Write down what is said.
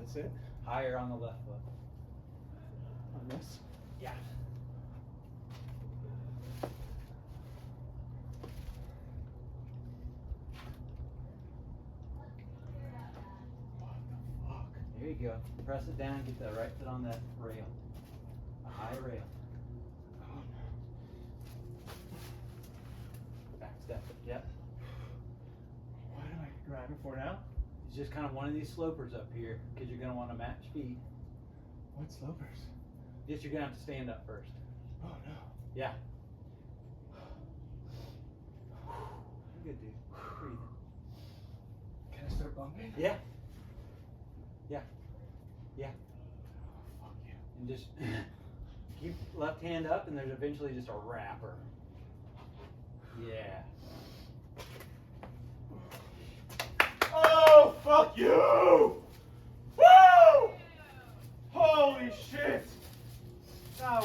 That's it. Higher on the left foot. On this. Yeah. What the fuck? There you go. Press it down. Get that right foot on that rail. A high rail. Back step it. Yep. What am I grabbing for now? It's just kind of one of these slopers up here because you're going to want to match feet. What slopers? Just you're going to have to stand up first. Oh no. Yeah. Good, dude. Breathe. Can I start bumping? Yeah. Yeah. Yeah. Oh, fuck you. And just keep left hand up, and there's eventually just a wrapper. Yeah. Oh, fuck you!